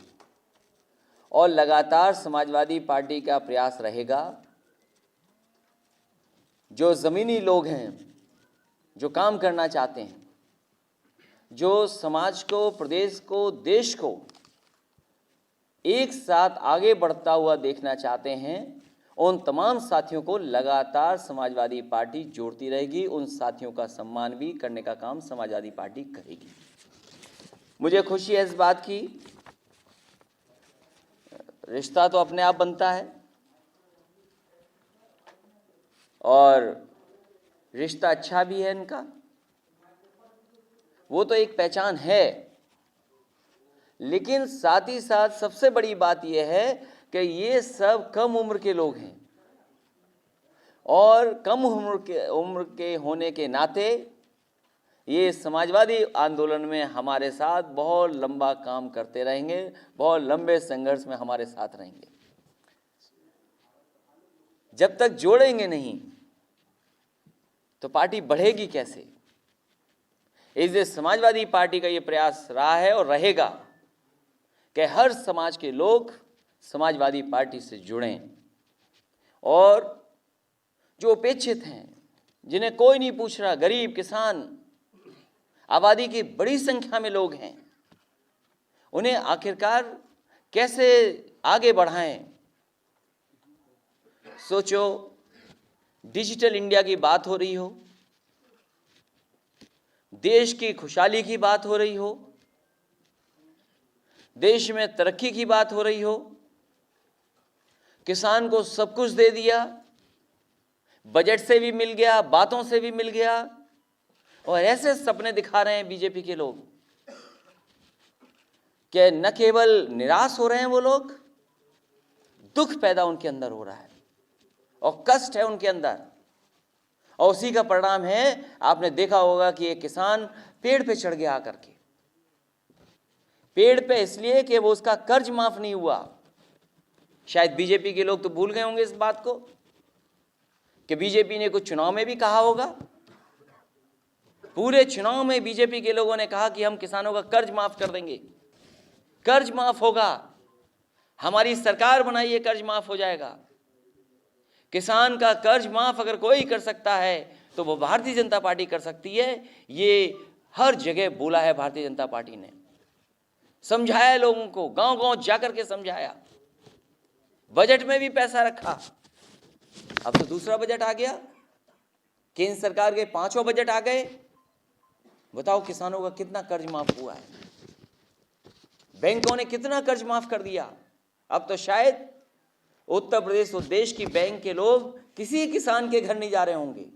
S1: और लगातार समाजवादी पार्टी का प्रयास रहेगा, जो ज़मीनी लोग हैं, जो काम करना चाहते हैं, जो समाज को, प्रदेश को, देश को एक साथ आगे बढ़ता हुआ देखना चाहते हैं, उन तमाम साथियों को लगातार समाजवादी पार्टी जोड़ती रहेगी। उन साथियों का सम्मान भी करने का काम समाजवादी पार्टी करेगी। मुझे खुशी है इस बात की, रिश्ता तो अपने आप बनता है, और रिश्ता अच्छा भी है इनका, वो तो एक पहचान है। लेकिन साथ ही साथ सबसे बड़ी बात यह है कि ये सब कम उम्र के लोग हैं और कम उम्र के होने के नाते ये समाजवादी आंदोलन में हमारे साथ बहुत लंबा काम करते रहेंगे, बहुत लंबे संघर्ष में हमारे साथ रहेंगे। जब तक जोड़ेंगे नहीं तो पार्टी बढ़ेगी कैसे? इसलिए समाजवादी पार्टी का ये प्रयास रहा है और रहेगा कि हर समाज के लोग समाजवादी पार्टी से जुड़ें और जो उपेक्षित हैं, जिन्हें कोई नहीं पूछ रहा, गरीब, किसान, आबादी की बड़ी संख्या में लोग हैं, उन्हें आखिरकार कैसे आगे बढ़ाएं। सोचो, डिजिटल इंडिया की बात हो रही हो, देश की खुशहाली की बात हो रही हो, देश में तरक्की की बात हो रही हो, किसान को सब कुछ दे दिया, बजट से भी मिल गया, बातों से भी मिल गया, और ऐसे सपने दिखा रहे हैं बीजेपी के लोग कि न केवल निराश हो रहे हैं वो लोग, दुख पैदा उनके अंदर हो रहा है और कष्ट है उनके अंदर। और उसी का परिणाम है, आपने देखा होगा कि एक किसान पेड़ पे चढ़ गया आकर के, पेड़ पे इसलिए कि वो उसका कर्ज माफ नहीं हुआ। शायद बीजेपी के लोग तो भूल गए होंगे इस बात को कि बीजेपी ने कुछ चुनाव में भी कहा होगा। पूरे चुनाव में बीजेपी के लोगों ने कहा कि हम किसानों का कर्ज माफ कर देंगे, कर्ज माफ होगा, हमारी सरकार बनाइए, कर्ज माफ हो जाएगा। किसान का कर्ज माफ अगर कोई कर सकता है तो वो भारतीय जनता पार्टी कर सकती है। ये हर जगह बोला है भारतीय जनता पार्टी ने, समझाया लोगों को, गांव-गांव जाकर के समझाया, बजट में भी पैसा रखा। अब तो दूसरा बजट आ गया, केंद्र सरकार के 5 बजट आ गए। बताओ किसानों का कितना कर्ज माफ हुआ है, बैंकों ने कितना कर्ज माफ कर दिया। अब तो शायद उत्तर प्रदेश और देश की बैंक के लोग किसी किसान के घर नहीं जा रहे होंगे,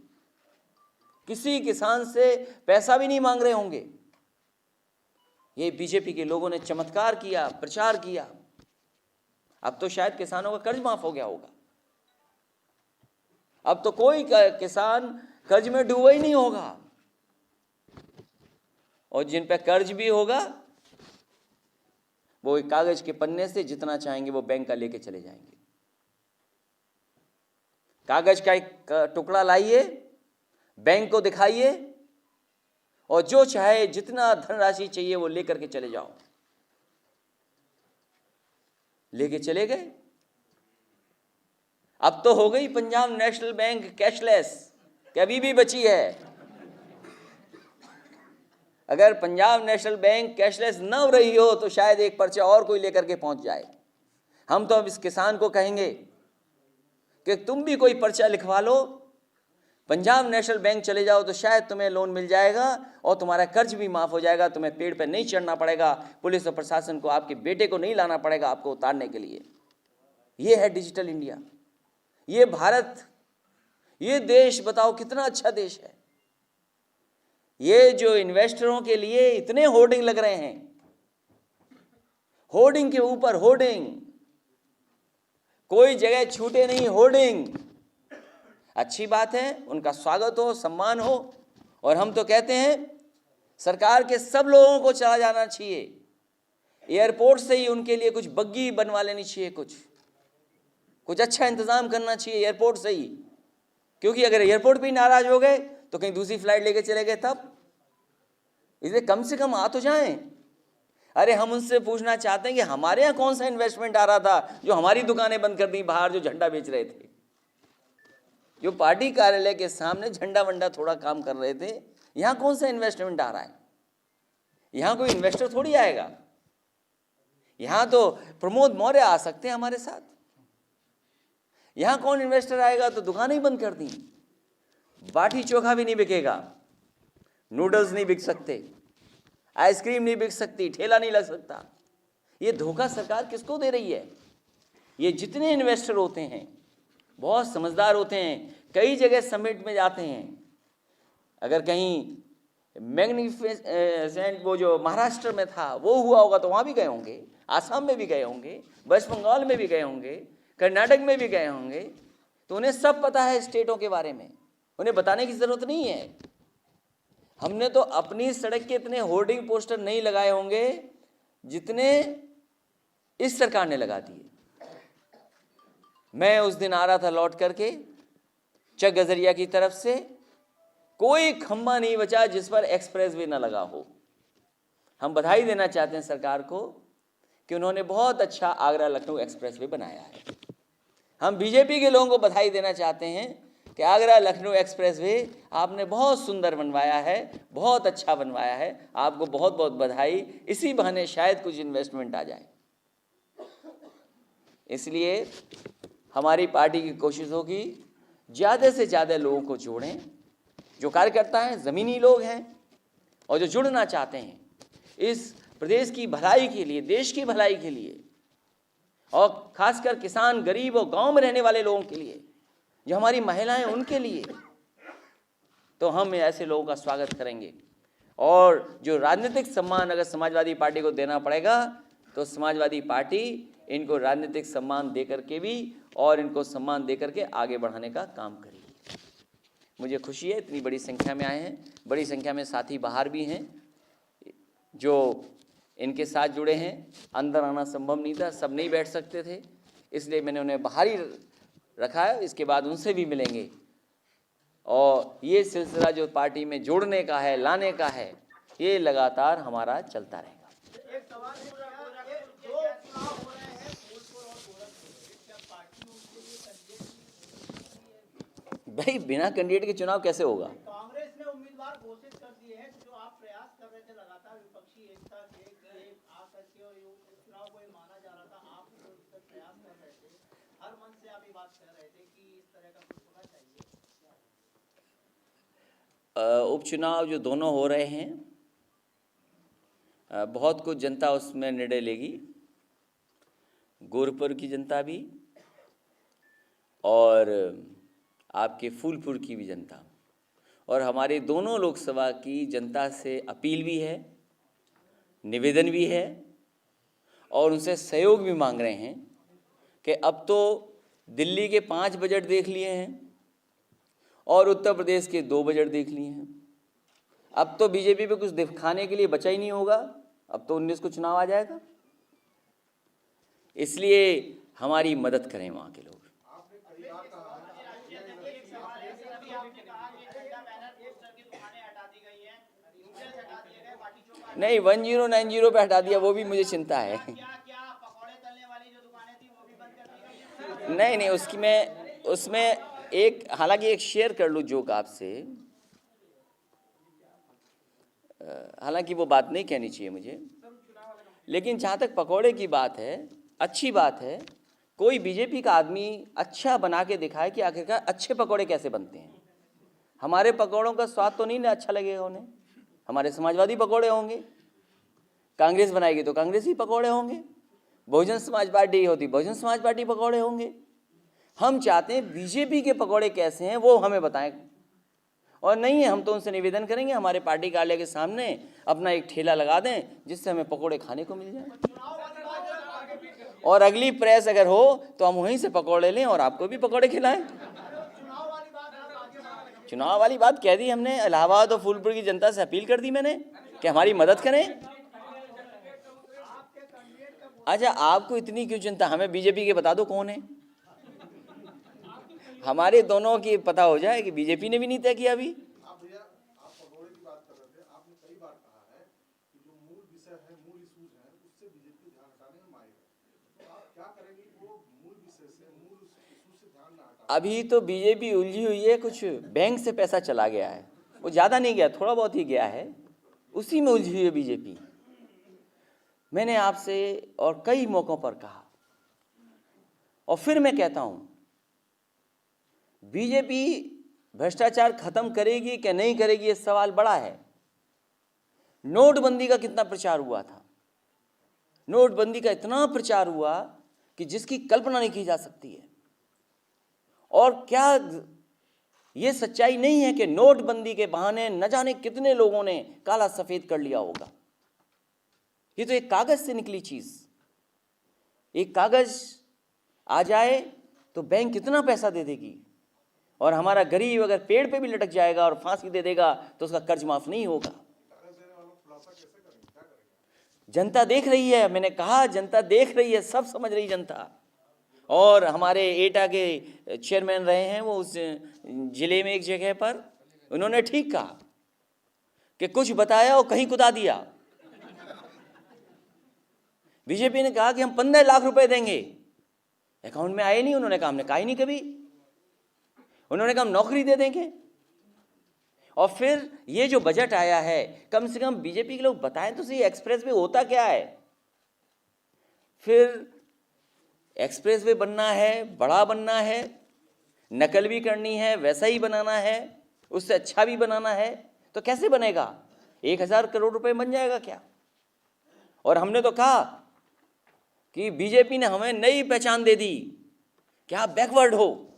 S1: किसी किसान से पैसा भी नहीं मांग रहे होंगे। ये बीजेपी के लोगों ने चमत्कार किया, प्रचार किया। अब तो शायद किसानों का कर्ज माफ हो गया होगा। अब तो कोई किसान कर्ज में डूबा ही नहीं होगा, और जिन पे कर्ज भी होगा वो एक कागज के पन्ने से जितना चाहेंगे वो बैंक का लेके चले जाएंगे। कागज का एक टुकड़ा लाइए, बैंक को दिखाइए, और जो चाहे जितना धनराशि चाहिए वो लेकर के चले जाओ। लेके चले गए। अब तो हो गई पंजाब नेशनल बैंक कैशलेस, कि अभी भी बची है। अगर पंजाब नेशनल बैंक कैशलेस न रही हो तो शायद एक पर्चा और कोई लेकर के पहुंच जाए। हम तो अब इस किसान को कहेंगे कि तुम भी कोई पर्चा लिखवा लो, पंजाब नेशनल बैंक चले जाओ, तो शायद तुम्हें लोन मिल जाएगा और तुम्हारा कर्ज भी माफ हो जाएगा। तुम्हें पेड़ पर नहीं चढ़ना पड़ेगा, पुलिस और प्रशासन को, आपके बेटे को नहीं लाना पड़ेगा आपको उतारने के लिए। ये है डिजिटल इंडिया, ये भारत, ये देश, बताओ कितना अच्छा देश है। ये जो इन्वेस्टरों के लिए इतने होर्डिंग लग रहे हैं, होर्डिंग के ऊपर होर्डिंग, कोई जगह छूटे नहीं, होर्डिंग। अच्छी बात है, उनका स्वागत हो, सम्मान हो। और हम तो कहते हैं सरकार के सब लोगों को चला जाना चाहिए, एयरपोर्ट से ही उनके लिए कुछ बग्गी बनवा लेनी चाहिए, कुछ अच्छा इंतजाम करना चाहिए एयरपोर्ट से ही। क्योंकि अगर एयरपोर्ट भी नाराज हो गए तो कहीं दूसरी फ्लाइट लेके चले गए तब। इसलिए कम से कम आ तो जाएं। अरे हम उनसे पूछना चाहते हैं कि हमारे यहाँ कौन सा इन्वेस्टमेंट आ रहा था जो हमारी दुकानें बंद कर दी बाहर, जो झंडा बेच रहे थे, जो पार्टी कार्यालय के सामने झंडा वंडा थोड़ा काम कर रहे थे, यहाँ कौन सा इन्वेस्टमेंट आ रहा है? यहाँ कोई इन्वेस्टर थोड़ी आएगा। यहाँ तो प्रमोद मौर्य आ सकते हैं हमारे साथ। यहाँ कौन इन्वेस्टर आएगा? तो दुकानें ही बंद कर दी, बाटी चोखा भी नहीं बिकेगा, नूडल्स नहीं बिक सकते, आइसक्रीम नहीं बिक सकती, ठेला नहीं लग सकता। ये धोखा सरकार किसको दे रही है? ये जितने इन्वेस्टर होते हैं बहुत समझदार होते हैं, कई जगह समिट में जाते हैं, अगर कहीं मैग्निफिसेंट वो जो महाराष्ट्र में था वो हुआ होगा तो वहाँ भी गए होंगे, आसाम में भी गए होंगे, वेस्ट बंगाल में भी गए होंगे, कर्नाटक में भी गए होंगे, तो उन्हें सब पता है स्टेटों के बारे में, उन्हें बताने की ज़रूरत नहीं है। हमने तो अपनी सड़क के इतने होर्डिंग पोस्टर नहीं लगाए होंगे जितने इस सरकार ने लगा दिए। मैं उस दिन आ रहा था लौट करके चक गजरिया की तरफ से, कोई खंबा नहीं बचा जिस पर एक्सप्रेस वे न लगा हो। हम बधाई देना चाहते हैं सरकार को कि उन्होंने बहुत अच्छा आगरा लखनऊ एक्सप्रेस वे बनाया है। हम बीजेपी के लोगों को बधाई देना चाहते हैं कि आगरा लखनऊ एक्सप्रेस वे आपने बहुत सुंदर बनवाया है, बहुत अच्छा बनवाया है, आपको बहुत बहुत बधाई। इसी बहाने शायद कुछ इन्वेस्टमेंट आ जाए। इसलिए हमारी पार्टी की कोशिश होगी ज़्यादा से ज़्यादा लोगों को जोड़ें, जो कार्यकर्ता हैं, ज़मीनी लोग हैं और जो जुड़ना चाहते हैं इस प्रदेश की भलाई के लिए, देश की भलाई के लिए, और खासकर किसान, गरीब और गांव में रहने वाले लोगों के लिए, जो हमारी महिलाएं उनके लिए, तो हम ऐसे लोगों का स्वागत करेंगे। और जो राजनीतिक सम्मान अगर समाजवादी पार्टी को देना पड़ेगा तो समाजवादी पार्टी इनको राजनीतिक सम्मान दे करके भी और इनको सम्मान दे करके आगे बढ़ाने का काम करेगी। मुझे खुशी है इतनी बड़ी संख्या में आए हैं, बड़ी संख्या में साथी बाहर भी हैं जो इनके साथ जुड़े हैं। अंदर आना संभव नहीं था, सब नहीं बैठ सकते थे, इसलिए मैंने उन्हें बाहर ही रखा है। इसके बाद उनसे भी मिलेंगे और ये सिलसिला जो पार्टी में जोड़ने का है, लाने का है, ये लगातार हमारा चलता रहेगा। भाई बिना कैंडिडेट के चुनाव कैसे होगा?
S9: कांग्रेस ने उम्मीदवार घोषित कर दिए हैं, जो आप प्रयास कर रहे थे लगातार विपक्षी एकता के आकर के और चुनाव को माना जा रहा था, आप तो प्रयास कर रहे थे, हर मन से आप ये बात कह रहे थे कि इस तरह का कुछ होना चाहिए।
S1: उपचुनाव जो दोनों हो रहे हैं, बहुत कुछ जनता उसमें निर्णय लेगी, गोरखपुर की जनता भी और आपके फूलपुर की भी जनता, और हमारे दोनों लोकसभा की जनता से अपील भी है, निवेदन भी है और उनसे सहयोग भी मांग रहे हैं कि अब तो दिल्ली के 5 बजट देख लिए हैं और उत्तर प्रदेश के 2 बजट देख लिए हैं, अब तो बीजेपी पे कुछ दिखाने के लिए बचा ही नहीं होगा, अब तो 19 को चुनाव आ जाएगा। इसलिए हमारी मदद करें वहाँ के लोग। नहीं, 1090 पे हटा दिया, वो भी मुझे चिंता है। नहीं, उसमें एक, हालांकि एक शेयर कर लूँ जोक आपसे, हालांकि वो बात नहीं कहनी चाहिए मुझे, लेकिन जहाँ तक पकौड़े की बात है, अच्छी बात है कोई बीजेपी का आदमी अच्छा बना के दिखाए कि आखिरकार अच्छे पकौड़े कैसे बनते हैं। हमारे पकौड़ों का स्वाद तो नहीं ना अच्छा लगेगा उन्हें, हमारे समाजवादी पकौड़े होंगे, कांग्रेस बनाएगी तो कांग्रेसी पकौड़े होंगे, बहुजन समाज पार्टी होती बहुजन समाज पार्टी पकौड़े होंगे। हम चाहते हैं बीजेपी के पकौड़े कैसे हैं वो हमें बताएं, और नहीं है हम तो उनसे निवेदन करेंगे हमारे पार्टी कार्यालय के सामने अपना एक ठेला लगा दें जिससे हमें पकौड़े खाने को मिल जाए, और अगली प्रेस अगर हो तो हम वहीं से पकौड़े लें और आपको भी पकौड़े खिलाएं। चुनाव वाली बात कह दी हमने, इलाहाबाद और फूलपुर की जनता से अपील कर दी मैंने कि हमारी मदद करें। अच्छा, आपको इतनी क्यों चिंता, हमें बीजेपी के बता दो कौन है, हमारे दोनों की पता हो जाए कि बीजेपी ने भी नहीं तय किया अभी।
S10: आप पकौड़े की बात कर रहे थे, आपने कई बार कहा है कि जो मूल विषय है, मूल इश्यूज हैं, उससे बीजेपी ध्यान हटाने में माहिर है, तो आप क्या करेंगे वो मूल विषय से, मूल इश्यू से ध्यान ना हटा?
S1: अभी तो बीजेपी उलझी हुई है, कुछ बैंक से पैसा चला गया है, वो ज़्यादा नहीं गया, थोड़ा बहुत ही गया है, उसी में उलझी हुई है बीजेपी। मैंने आपसे और कई मौक़ों पर कहा और फिर मैं कहता हूँ, बीजेपी भ्रष्टाचार खत्म करेगी कि नहीं करेगी ये सवाल बड़ा है। नोटबंदी का कितना प्रचार हुआ था, नोटबंदी का इतना प्रचार हुआ कि जिसकी कल्पना नहीं की जा सकती है, और क्या ये सच्चाई नहीं है कि नोटबंदी के बहाने न जाने कितने लोगों ने काला सफेद कर लिया होगा। ये तो एक कागज से निकली चीज। एक कागज आ जाए तो बैंक कितना पैसा दे देगी, और हमारा गरीब अगर पेड़ पे भी लटक जाएगा और फांसी दे देगा तो उसका कर्ज माफ नहीं होगा। जनता देख रही है, मैंने कहा जनता देख रही है, सब समझ रही जनता। और हमारे एटा के चेयरमैन रहे हैं वो, उस जिले में एक जगह पर उन्होंने ठीक कहा कि कुछ बताया और कहीं कुदा दिया। बीजेपी ने कहा कि हम 15 लाख रुपए देंगे, अकाउंट में आए नहीं। उन्होंने कहा हमने कहा ही नहीं कभी। उन्होंने कहा हम नौकरी दे देंगे। और फिर ये जो बजट आया है, कम से कम बीजेपी के लोग बताएं तो सही एक्सप्रेस वे होता क्या है। फिर एक्सप्रेस वे बनना है, बड़ा बनना है, नकल भी करनी है, वैसा ही बनाना है, उससे अच्छा भी बनाना है, तो कैसे बनेगा? 1000 करोड़ रुपए बन जाएगा क्या? और हमने तो कहा कि बीजेपी ने हमें नई पहचान दे दी कि आप बैकवर्ड हो,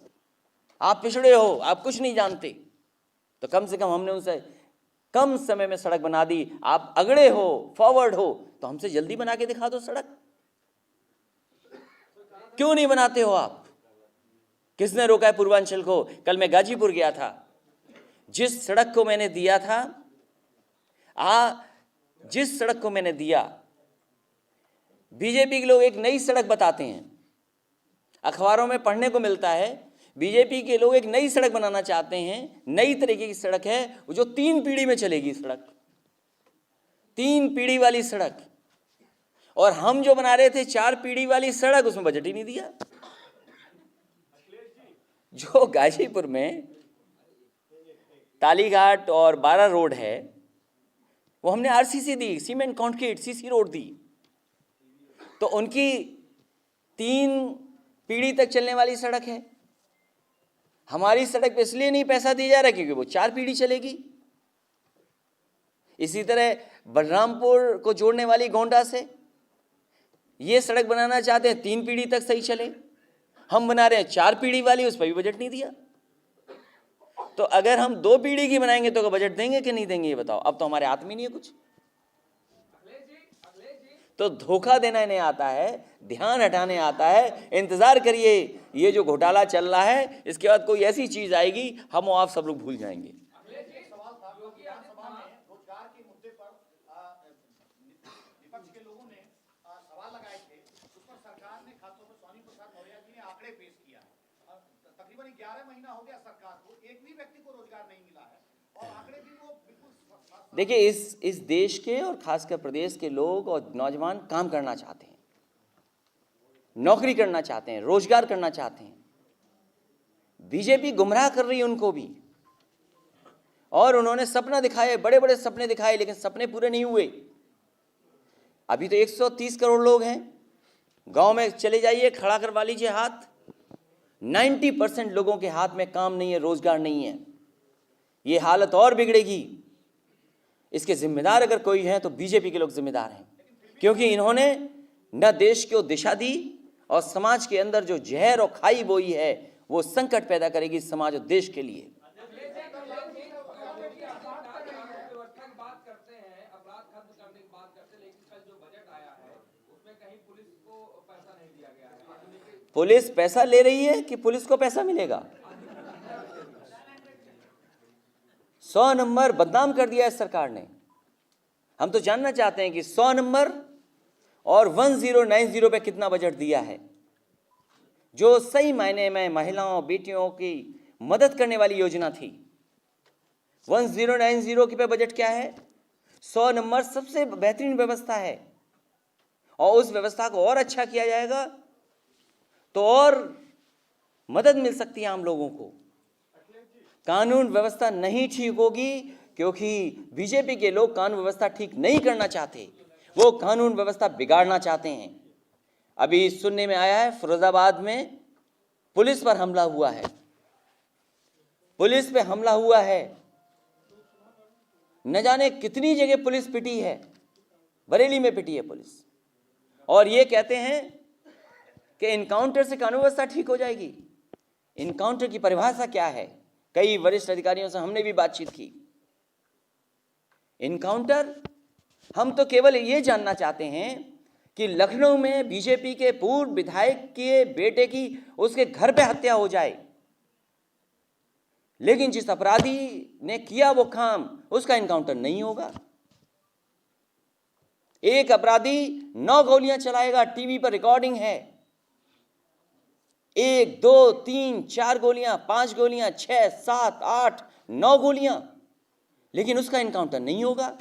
S1: आप पिछड़े हो, आप कुछ नहीं जानते। तो कम से कम हमने उनसे कम समय में सड़क बना दी। आप अगड़े हो, फॉरवर्ड हो, तो हमसे जल्दी बना के दिखा दो सड़क। क्यों नहीं बनाते हो आप? किसने रोका है पूर्वांचल को? कल मैं गाजीपुर गया था, जिस सड़क को मैंने दिया था, जिस सड़क को मैंने दिया, बीजेपी के लोग एक नई सड़क बताते हैं, अखबारों में पढ़ने को मिलता है। बीजेपी के लोग एक नई सड़क बनाना चाहते हैं, नई तरीके की सड़क है जो 3 पीढ़ी में चलेगी। सड़क 3 पीढ़ी वाली सड़क। और हम जो बना रहे थे 4 पीढ़ी वाली सड़क, उसमें बजट ही नहीं दिया। जो गाजीपुर में तालीघाट और 12 रोड है, वो हमने आरसीसी दी, सीमेंट कंक्रीट सीसी रोड दी। तो उनकी 3 पीढ़ी तक चलने वाली सड़क है। हमारी सड़क पे इसलिए नहीं पैसा दिया जा रहा क्योंकि वो 4 पीढ़ी चलेगी। इसी तरह बलरामपुर को जोड़ने वाली गोंडा से ये सड़क बनाना चाहते हैं 3 पीढ़ी तक सही चले, हम बना रहे हैं 4 पीढ़ी वाली, उस पर भी बजट नहीं दिया। तो अगर हम 2 पीढ़ी की बनाएंगे तो बजट देंगे कि नहीं देंगे ये बताओ? अब तो हमारे हाथ में नहीं है कुछ। तो धोखा देना इन्हें आता है, ध्यान हटाने आता है। इंतजार करिए, ये जो घोटाला चल रहा है, इसके बाद कोई ऐसी चीज आएगी हम और आप सब लोग भूल जाएंगे।
S10: रोजगार के मुद्दे पर विपक्ष के लोगों ने सवाल लगाए थे, उस पर सरकार ने, खासतौर पर स्वामी प्रसाद मौर्य जी ने आंकड़े पेश किया है। तकरीबन 11 महीना हो गया सरकार को, एक भी व्यक्ति को रोजगार नहीं मिला है, और आंकड़े भी वो बिल्कुल।
S1: देखिए, इस देश के और खासकर प्रदेश के लोग और नौजवान काम करना चाहते हैं, नौकरी करना चाहते हैं, रोजगार करना चाहते हैं। बीजेपी गुमराह कर रही है उनको भी। और उन्होंने सपना दिखाए, बड़े बड़े सपने दिखाए, लेकिन सपने पूरे नहीं हुए। अभी तो 130 करोड़ लोग हैं। गांव में चले जाइए, खड़ा करवा लीजिए हाथ, 90% लोगों के हाथ में काम नहीं है, रोजगार नहीं है। ये हालत और बिगड़ेगी। इसके जिम्मेदार अगर कोई है तो बीजेपी के लोग जिम्मेदार हैं, क्योंकि इन्होंने न देश को दिशा दी, और समाज के अंदर जो जहर और खाई बोई है वो संकट पैदा करेगी समाज और देश के लिए। पुलिस पैसा ले रही है कि पुलिस को पैसा मिलेगा? 100 नंबर बदनाम कर दिया है सरकार ने। हम तो जानना चाहते हैं कि 100 नंबर और 1090 पे कितना बजट दिया है, जो सही मायने में महिलाओं बेटियों की मदद करने वाली योजना थी। 1090 के पे बजट क्या है? 100 नंबर सबसे बेहतरीन व्यवस्था है, और उस व्यवस्था को और अच्छा किया जाएगा तो और मदद मिल सकती है आम लोगों को। कानून व्यवस्था नहीं ठीक होगी, क्योंकि बीजेपी के लोग कानून व्यवस्था ठीक नहीं करना चाहते, वो कानून व्यवस्था बिगाड़ना चाहते हैं। अभी सुनने में आया है फिरोजाबाद में पुलिस पर हमला हुआ है, पुलिस पे हमला हुआ है। न जाने कितनी जगह पुलिस पिटी है, बरेली में पिटी है पुलिस, और ये कहते हैं कि इनकाउंटर से कानून व्यवस्था ठीक हो जाएगी। इनकाउंटर की परिभाषा क्या है? कई वरिष्ठ अधिकारियों से हमने भी बातचीत की। इनकाउंटर, हम तो केवल ये जानना चाहते हैं कि लखनऊ में बीजेपी के पूर्व विधायक के बेटे की उसके घर पे हत्या हो जाए, लेकिन जिस अपराधी ने किया वो काम उसका इनकाउंटर नहीं होगा। एक अपराधी 9 गोलियां चलाएगा, टीवी पर रिकॉर्डिंग है, 1, 2, 3, 4 गोलियां, 5 गोलियां, 6, 7, 8, 9 गोलियां, लेकिन उसका इनकाउंटर नहीं होगा।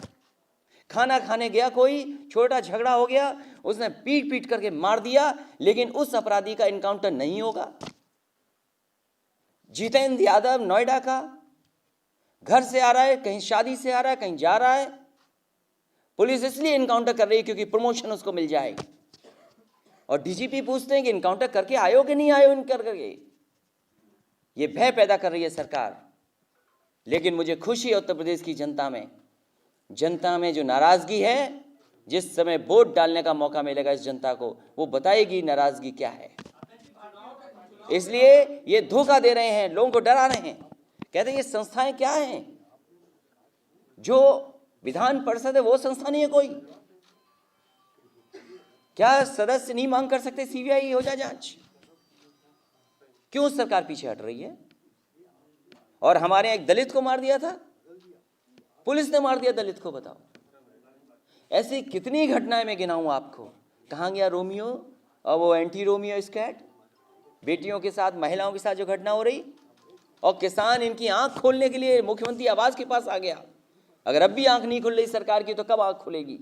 S1: खाना खाने गया कोई, छोटा झगड़ा हो गया, उसने पीट पीट करके मार दिया, लेकिन उस अपराधी का इनकाउंटर नहीं होगा। जितेंद्र यादव नोएडा का, घर से आ रहा है, कहीं शादी से आ रहा है, कहीं जा रहा है, पुलिस इसलिए इनकाउंटर कर रही है क्योंकि प्रमोशन उसको मिल जाए। और डीजीपी पूछते हैं कि इनकाउंटर करके आयो कि नहीं आयो, इनकर करके। ये भय पैदा कर रही है सरकार। लेकिन मुझे खुशी है उत्तर प्रदेश की जनता में जो नाराजगी है, जिस समय वोट डालने का मौका मिलेगा इस जनता को, वो बताएगी नाराजगी क्या है। इसलिए ये धोखा दे रहे हैं, लोगों को डरा रहे हैं। कहते हैं ये संस्थाएं क्या हैं, जो विधान परिषद है वो संस्था नहीं है कोई। क्या सदस्य नहीं मांग कर सकते सीबीआई हो जाए जांच? क्यों सरकार पीछे हट रही है? और हमारे एक दलित को मार दिया था, पुलिस ने मार दिया दलित को। बताओ, ऐसी कितनी घटनाएं मैं गिनाऊं आपको। कहां गया रोमियो और वो एंटी रोमियो स्क्वाड, बेटियों के साथ, महिलाओं के साथ जो घटना हो रही। और किसान इनकी आंख खोलने के लिए मुख्यमंत्री आवास के पास आ गया। अगर अब भी आंख नहीं खुल रही सरकार की तो कब आंख खुलेगी?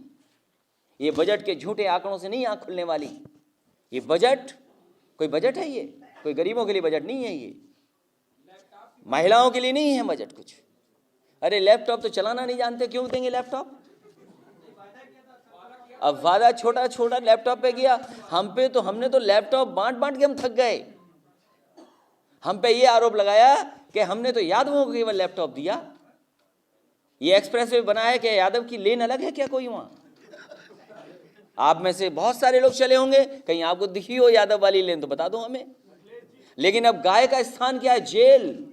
S1: ये बजट के झूठे आंकड़ों से नहीं आंख खुलने वाली। ये बजट कोई बजट है, ये कोई गरीबों के लिए बजट नहीं है, ये महिलाओं के लिए नहीं है बजट कुछ। अरे लैपटॉप तो चलाना नहीं जानते, क्यों देंगे लैपटॉप? अब वादा छोटा छोटा लैपटॉप पे किया, हमने तो लैपटॉप बांट बांट के हम थक गए। हम पे ये आरोप लगाया कि हमने तो यादवों को केवल लैपटॉप दिया। ये एक्सप्रेसवे बना है कि यादव की लेन अलग है क्या कोई वहां? आप में से बहुत सारे लोग चले होंगे, कहीं आपको दिखी हो यादव वाली लेन तो बता दो हमें। लेकिन अब गाय का स्थान क्या है? जेल।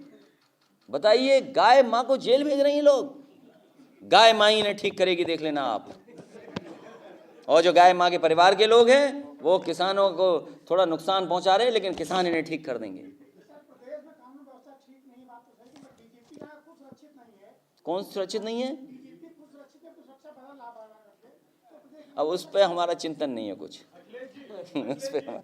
S1: बताइए, गाय मां को जेल भेज रही हैं लोग। गाय मां ही ने ठीक करेगी, देख लेना आप। और जो गाय मां के परिवार के लोग हैं वो किसानों को थोड़ा नुकसान पहुंचा रहे हैं, लेकिन किसान इन्हें ठीक कर देंगे। कौन सुरक्षित नहीं है? अब उस पर हमारा चिंतन नहीं है कुछ। उस पर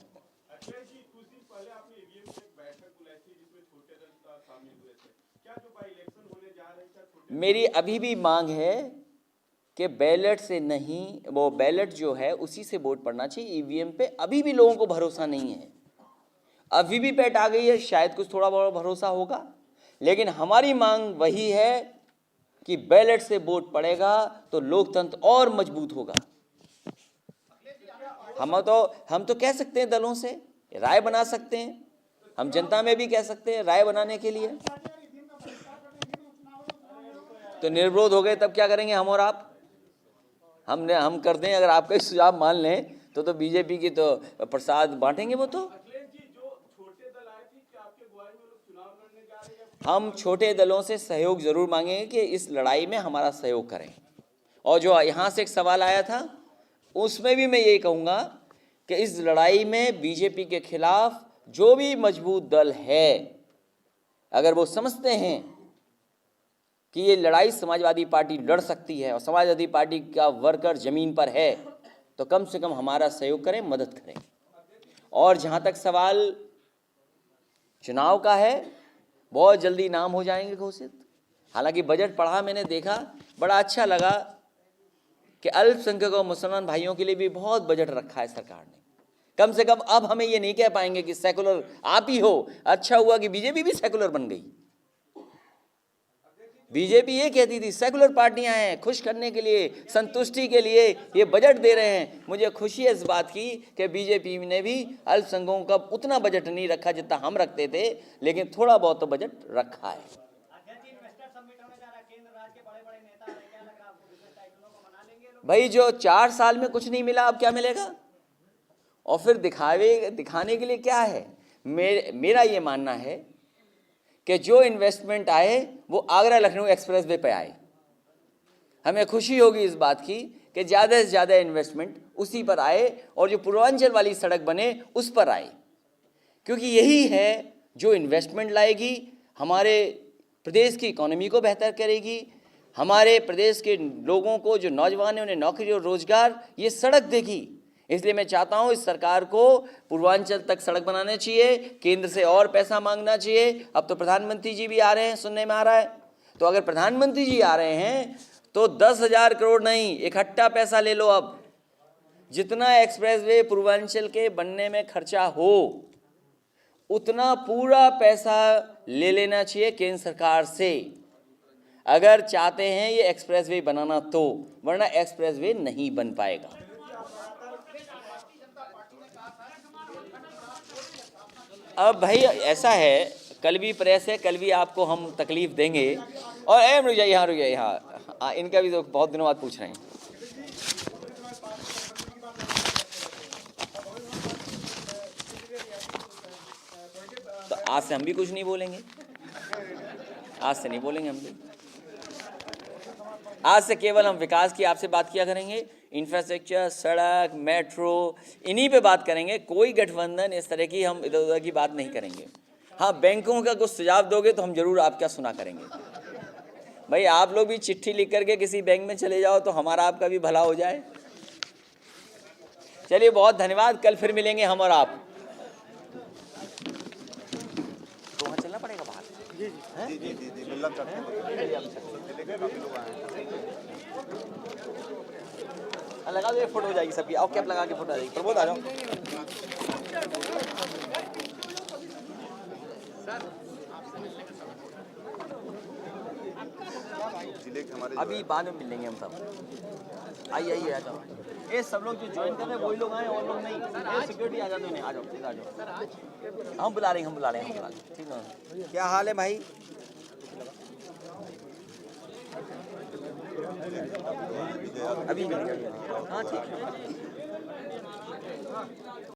S1: मेरी अभी भी मांग है कि बैलेट से नहीं, वो बैलेट जो है उसी से वोट पड़ना चाहिए। ईवीएम पे अभी भी लोगों को भरोसा नहीं है। अभी भी पैट आ गई है, शायद कुछ थोड़ा बहुत भरोसा होगा, लेकिन हमारी मांग वही है कि बैलेट से वोट पड़ेगा तो लोकतंत्र और मजबूत होगा। हम तो कह सकते हैं, दलों से राय बना सकते हैं, हम जनता में भी कह सकते हैं राय बनाने के लिए। तो निर्विरोध हो गए, तब क्या करेंगे हम और आप? हम कर दें, अगर आपका सुझाव मान लें तो बीजेपी की तो प्रसाद बांटेंगे वो तो। हम छोटे दलों से सहयोग जरूर मांगेंगे कि इस लड़ाई में हमारा सहयोग करें। और जो यहाँ से एक सवाल आया था, उसमें भी मैं यही कहूँगा कि इस लड़ाई में बीजेपी के खिलाफ जो भी मजबूत दल है, अगर वो समझते हैं कि ये लड़ाई समाजवादी पार्टी लड़ सकती है और समाजवादी पार्टी का वर्कर जमीन पर है, तो कम से कम हमारा सहयोग करें, मदद करें। और जहाँ तक सवाल चुनाव का है, बहुत जल्दी नाम हो जाएंगे घोषित। हालांकि बजट पढ़ा, मैंने देखा, बड़ा अच्छा लगा कि अल्पसंख्यक और मुसलमान भाइयों के लिए भी बहुत बजट रखा है सरकार ने। कम से कम अब हमें ये नहीं कह पाएंगे कि सेकुलर आप ही हो। अच्छा हुआ कि बीजेपी भी सेकुलर बन गई। बीजेपी ये कहती थी सेकुलर पार्टियां हैं, खुश करने के लिए, संतुष्टि के लिए ये बजट दे रहे हैं। मुझे खुशी है इस बात की कि बीजेपी ने भी अल्पसंख्यकों का उतना बजट नहीं रखा जितना हम रखते थे, लेकिन थोड़ा बहुत तो बजट रखा है। भाई, जो 4 साल में कुछ नहीं मिला, अब क्या मिलेगा? और फिर दिखाने के लिए क्या है? मेरा ये मानना है कि जो इन्वेस्टमेंट आए वो आगरा लखनऊ एक्सप्रेसवे पे आए। हमें खुशी होगी इस बात की कि ज़्यादा से ज़्यादा इन्वेस्टमेंट उसी पर आए और जो पूर्वांचल वाली सड़क बने उस पर आए, क्योंकि यही है जो इन्वेस्टमेंट लाएगी, हमारे प्रदेश की इकोनॉमी को बेहतर करेगी, हमारे प्रदेश के लोगों को जो नौजवान हैं उन्हें नौकरी और रोजगार ये सड़क देगी। इसलिए मैं चाहता हूँ इस सरकार को पूर्वांचल तक सड़क बनाना चाहिए, केंद्र से और पैसा मांगना चाहिए। अब तो प्रधानमंत्री जी भी आ रहे हैं, सुनने में आ रहा है, तो अगर प्रधानमंत्री जी आ रहे हैं तो 10,000 करोड़ नहीं, इकट्ठा पैसा ले लो। अब जितना एक्सप्रेसवे पूर्वांचल के बनने में खर्चा हो उतना पूरा पैसा ले लेना चाहिए केंद्र सरकार से, अगर चाहते हैं ये एक्सप्रेसवे बनाना तो, वरना एक्सप्रेसवे नहीं बन पाएगा। अब भाई ऐसा है, कल भी प्रेस है, कल भी आपको हम तकलीफ देंगे। और रुक जाइए, यहाँ रुक जाइए, यहाँ इनका भी तो बहुत दिनों बाद पूछ रहे हैं। तो आज से हम भी कुछ नहीं बोलेंगे, आज से नहीं बोलेंगे हम भी। आज से केवल हम विकास की आपसे बात किया करेंगे, इंफ्रास्ट्रक्चर, सड़क, मेट्रो, इन्हीं पे बात करेंगे। कोई गठबंधन इस तरह की हम इधर उधर की बात नहीं करेंगे। हाँ, बैंकों का कुछ सुझाव दोगे तो हम जरूर आपका सुना करेंगे। भाई आप लोग भी चिट्ठी लिख करके किसी बैंक में चले जाओ तो हमारा आपका भी भला हो जाए। चलिए, बहुत धन्यवाद, कल फिर मिलेंगे हम और आप। तो वहाँ चलना पड़ेगा बाहर। जी जी जी जी जी मिलना चाहते हैं। लगा दो, एक फोटो हो जाएगी सबकी। आओ, कैप लगा के फोटो आ जाएगी। प्रमोद आ जाओ। अभी बाद में मिलेंगे हम सब। आइए आइए, आ जाओ। ये सब लोग जो ज्वाइन कर रहे हैं वही लोग आए, और लोग नहीं। सिक्योरिटी आ जाते हैं, आ जाओ, सीधा आ जाओ। हम बुला रहे हैं, ठीक है। क्या हाल है भाई? अभी मिलेंगे। हाँ ठीक है।